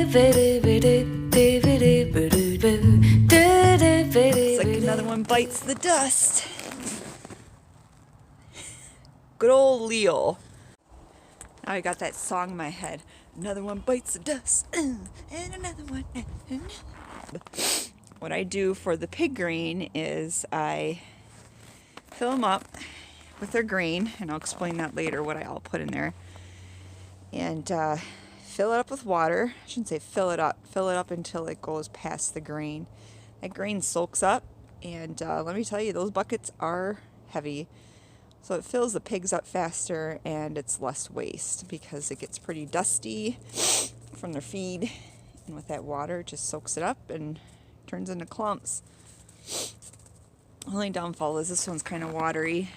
It's like another one bites the dust. Good old Leo. Now I got that song in my head. Another one bites the dust, and another one. What I do for the pig grain is I fill them up with their grain, and I'll explain that later what I'll put in there. And fill it up with water. I shouldn't say fill it up until it goes past the grain. That grain soaks up, and let me tell you, those buckets are heavy. So it fills the pigs up faster, and it's less waste because it gets pretty dusty from their feed. And with that water, it just soaks it up and turns into clumps. Only downfall is this one's kind of watery.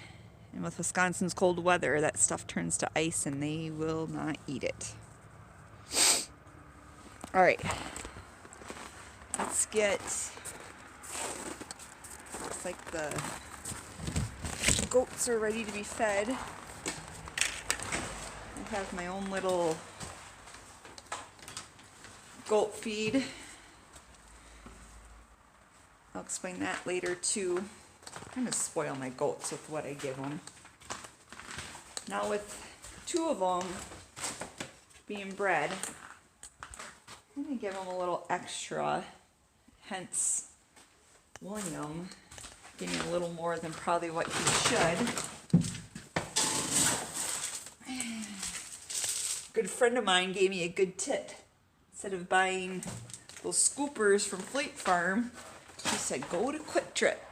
And with Wisconsin's cold weather, that stuff turns to ice and they will not eat it. All right. Let's get, looks like the goats are ready to be fed. I have my own little goat feed. I'll explain that later too. I kind of spoil my goats with what I give them. Now with 2 of them being bred, I'm going to give them a little extra, hence William getting a little more than probably what he should. A good friend of mine gave me a good tip. Instead of buying those scoopers from Fleet Farm, he said, go to Quick Trip.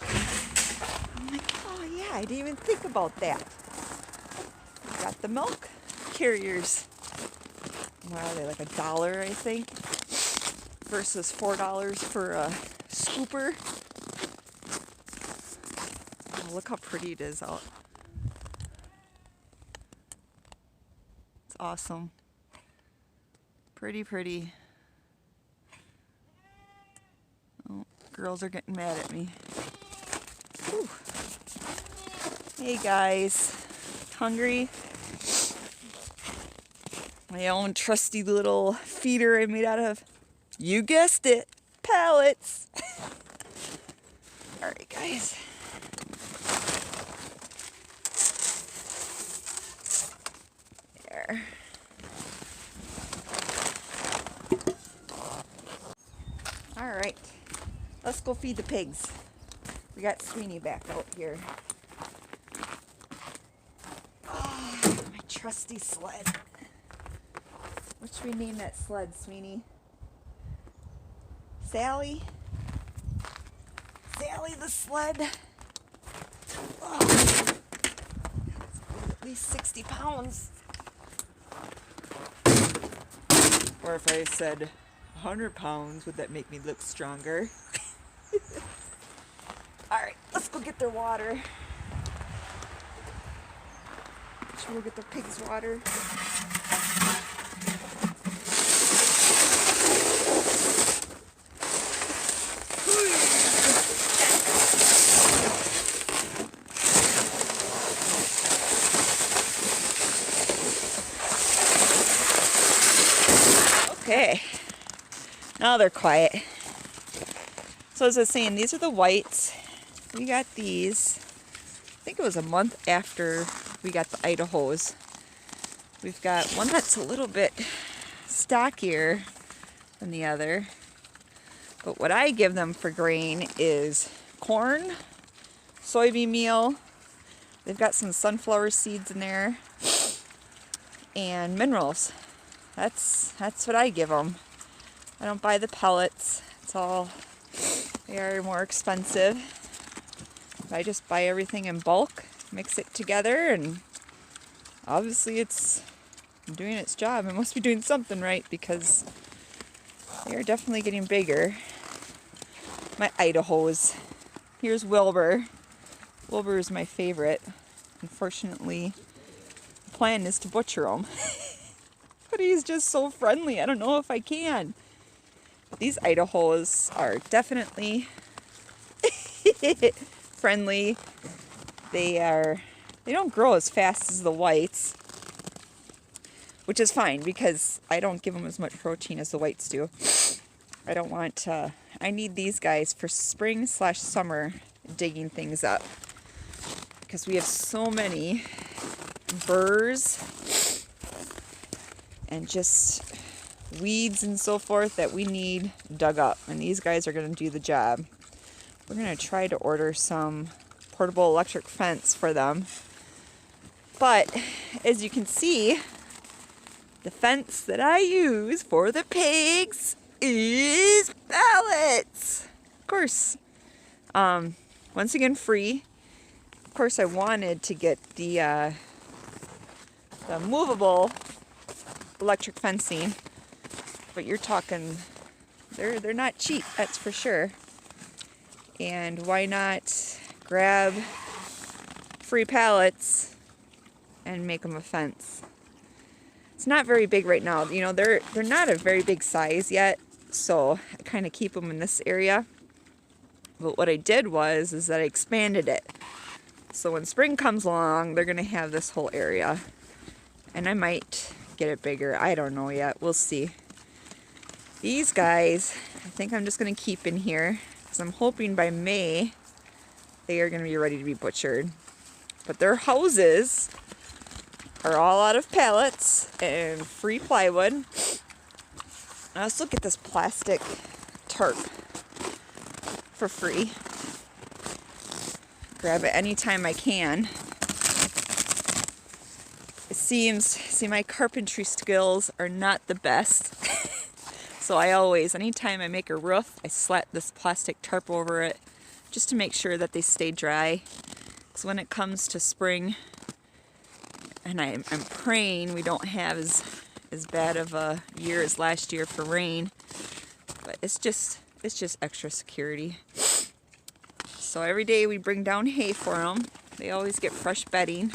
I'm like, oh yeah, I didn't even think about that. Got the milk carriers. What are they, like $1, I think? Versus $4 for a scooper. Oh, look how pretty it is out. It's awesome. Pretty, pretty. Oh, girls are getting mad at me. Whew. Hey guys, hungry? My own trusty little feeder I made out of, you guessed it, pallets. All right, guys. There. All right, let's go feed the pigs. We got Sweeney back out here. Oh, my trusty sled. What should we name that sled, Sweeney? Sally? Sally the sled. Oh, at least 60 pounds. Or if I said 100 pounds, would that make me look stronger? Alright, let's go get their water. Should we get the pigs' water? Okay, now they're quiet. So as I was saying, these are the whites. We got these, I think it was a month after we got the Idahos. We've got one that's a little bit stockier than the other. But what I give them for grain is corn, soybean meal. They've got some sunflower seeds in there and minerals. That's what I give them. I don't buy the pellets. It's all, they are more expensive. I just buy everything in bulk, mix it together, and obviously it's doing its job. It must be doing something right because they are definitely getting bigger. My Idahos. Here's Wilbur. Wilbur is my favorite. Unfortunately, the plan is to butcher him. But he's just so friendly. I don't know if I can. These Idahos are definitely friendly. They don't grow as fast as the whites. which is fine because I don't give them as much protein as the whites do. I don't want, I need these guys for spring/summer digging things up because we have so many burrs and just weeds and so forth that we need dug up, and these guys are going to do the job. We're going to try to order some portable electric fence for them, but as you can see, the fence that I use for the pigs is pallets. Of course, once again free. Of course, I wanted to get the movable electric fencing, but you're talking, they're not cheap, that's for sure. And why not grab free pallets and make them a fence? It's not very big right now. You know, they're not a very big size yet, so I kind of keep them in this area. But what I did is that I expanded it. So when spring comes along, they're gonna have this whole area, and I might get it bigger. I don't know yet. We'll see. These guys, I think I'm just gonna keep in here because I'm hoping by May they are gonna be ready to be butchered. But their houses are all out of pallets and free plywood. I also get this plastic tarp for free. Grab it anytime I can. It seems, see, my carpentry skills are not the best. So I always, anytime I make a roof, I slap this plastic tarp over it just to make sure that they stay dry. Because when it comes to spring, and I'm praying we don't have as bad of a year as last year for rain, but it's just extra security. So every day we bring down hay for them. They always get fresh bedding.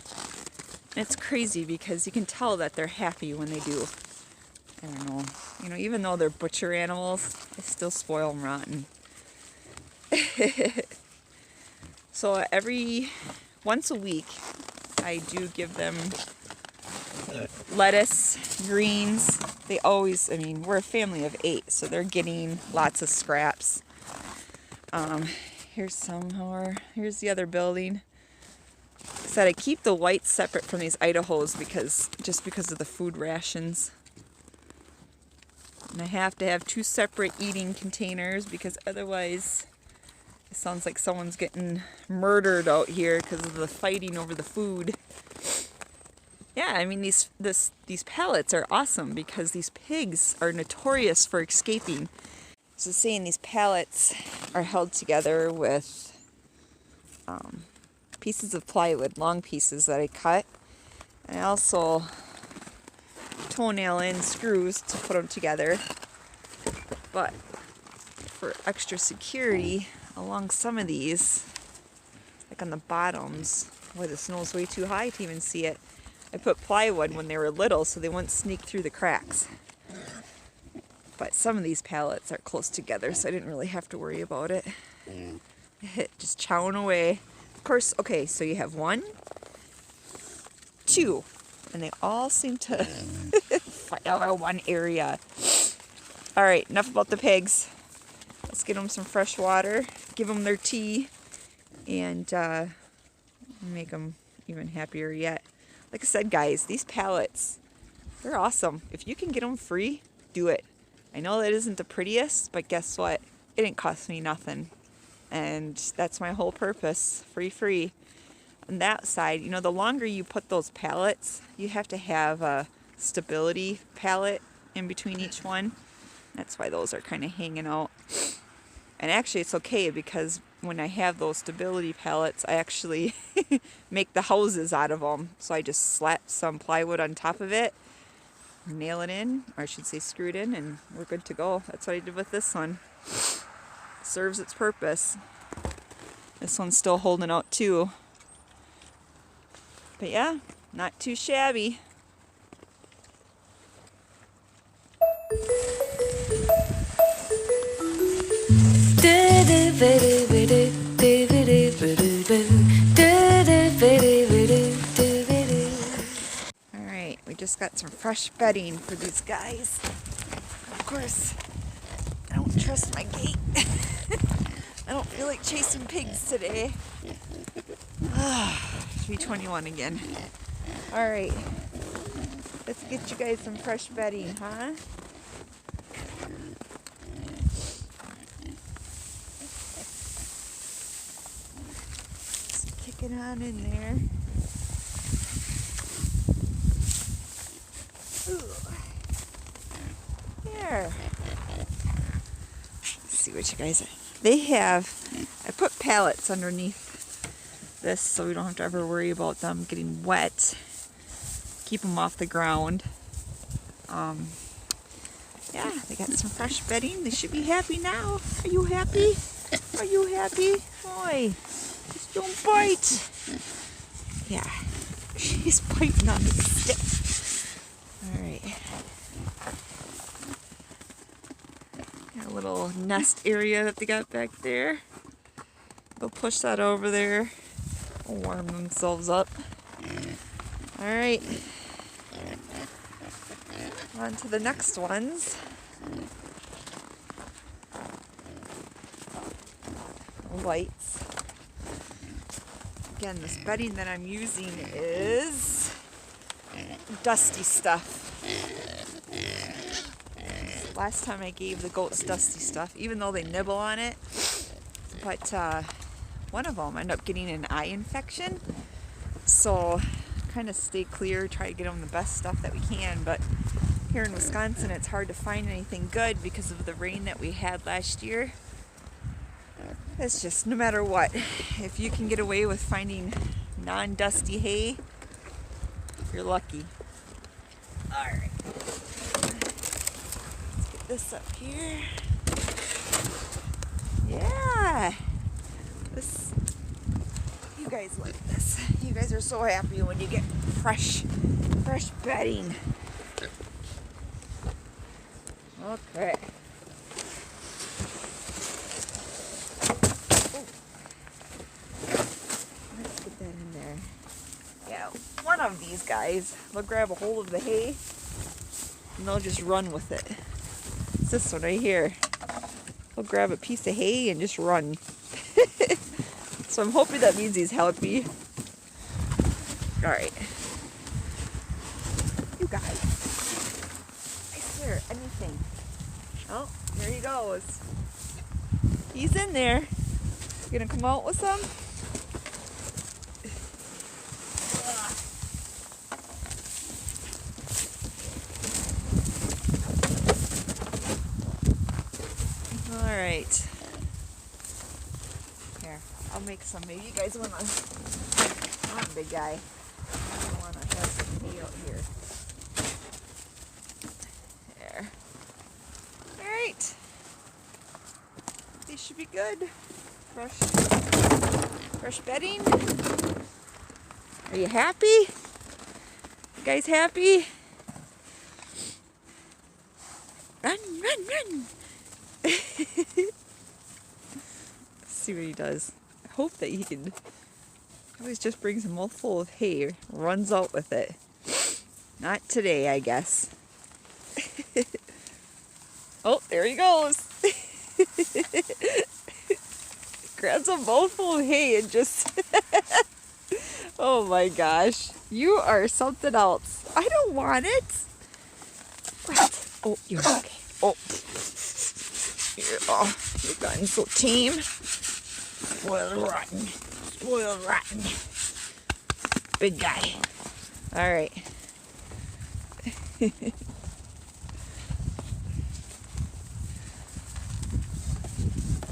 And it's crazy because you can tell that they're happy when they do. I don't know. You know, even though they're butcher animals, I still spoil them rotten. So once a week, I do give them lettuce, greens. They always, I mean, we're a family of 8, so they're getting lots of scraps. Here's some more. Here's the other building. I said I keep the whites separate from these Idahos because of the food rations. And I have to have 2 separate eating containers because otherwise it sounds like someone's getting murdered out here because of the fighting over the food. Yeah, I mean, these pallets are awesome because these pigs are notorious for escaping. So seeing these pallets are held together with pieces of plywood, long pieces that I cut. And I also toenail in screws to put them together. But for extra security, along some of these, like on the bottoms, where the snow's way too high to even see it, I put plywood when they were little so they wouldn't sneak through the cracks. But some of these pallets are close together, so I didn't really have to worry about it. Just chowing away. Of course, okay, so you have 1, 2, and they all seem to fight over one area. All right, enough about the pigs. Let's get them some fresh water, give them their tea, and make them even happier yet. Like I said, guys, these pallets, they're awesome. If you can get them free, do it. I know that isn't the prettiest, but guess what? It didn't cost me nothing. And that's my whole purpose, free. On that side, you know, the longer you put those pallets, you have to have a stability pallet in between each one. That's why those are kind of hanging out. And actually it's okay because when I have those stability pallets, I actually make the houses out of them. So I just slap some plywood on top of it, nail it in, or I should say screw it in, and we're good to go. That's what I did with this one. Serves its purpose. This one's still holding out too. But yeah, not too shabby. Alright, we just got some fresh bedding for these guys. Of course, I don't trust my gate. I don't feel like chasing pigs today. 3:21 again. Alright. Let's get you guys some fresh bedding, huh? Just kick it on in there. There. Let's see what you guys have. They have, I put pallets underneath this so we don't have to ever worry about them getting wet. Keep them off the ground. Yeah, they got some fresh bedding. They should be happy now. Are you happy? Are you happy? Boy, just don't bite. Yeah, she's biting on the stick. Alright. Got a little nest area that they got back there. They'll push that over there. They'll warm themselves up. Alright. On to the next ones. Lights. Again, this bedding that I'm using is dusty stuff. Last time I gave the goats dusty stuff, even though they nibble on it. But one of them ended up getting an eye infection. So kind of stay clear, try to get them the best stuff that we can. But here in Wisconsin, it's hard to find anything good because of the rain that we had last year. It's just no matter what, if you can get away with finding non-dusty hay, you're lucky. Alright. Let's get this up here. Yeah. This, you guys like this. You guys are so happy when you get fresh bedding. Okay. Let's get that in there. Yeah, one of these guys, they'll grab a hold of the hay and they'll just run with it. It's this one right here. They'll grab a piece of hay and just run. So I'm hoping that means he's healthy. Alright. You guys. I swear, anything. Oh, there he goes. He's in there. You gonna come out with some? Alright. Here, I'll make some. Maybe you guys wanna... Come on, big guy. I wanna have some hay out here. There. Alright. These should be good. Fresh bedding. Are you happy? You guys happy? Run, run, run. See what he does. I hope that he can. He always just brings a mouthful of hay, runs out with it. Not today, I guess. Oh, there he goes. Grabs a mouthful of hay and just... Oh my gosh. You are something else. I don't want it. What? Oh, you're okay. Oh. You've gotten so tame. Spoiled rotten. Spoiled rotten. Big guy. Alright.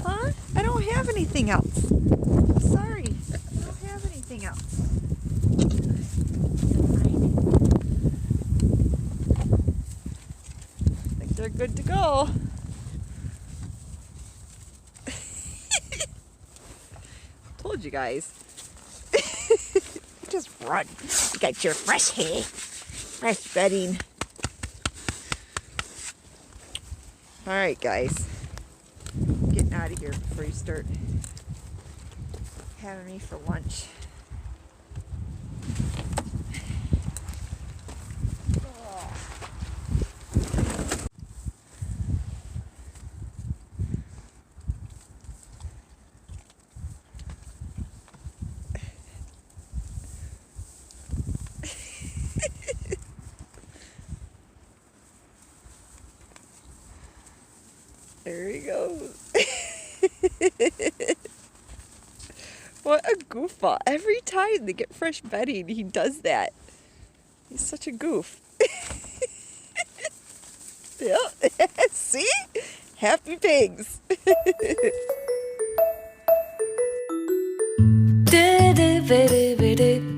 Huh? I don't have anything else. I'm sorry. I don't have anything else. I think they're good to go. Told you guys. Just run. You got your fresh hay. Fresh bedding. Alright, guys. Getting out of here before you start having me for lunch. There he goes. What a goofball. Every time they get fresh bedding, he does that. He's such a goof. Yep. See? Happy pigs. Do do do do do.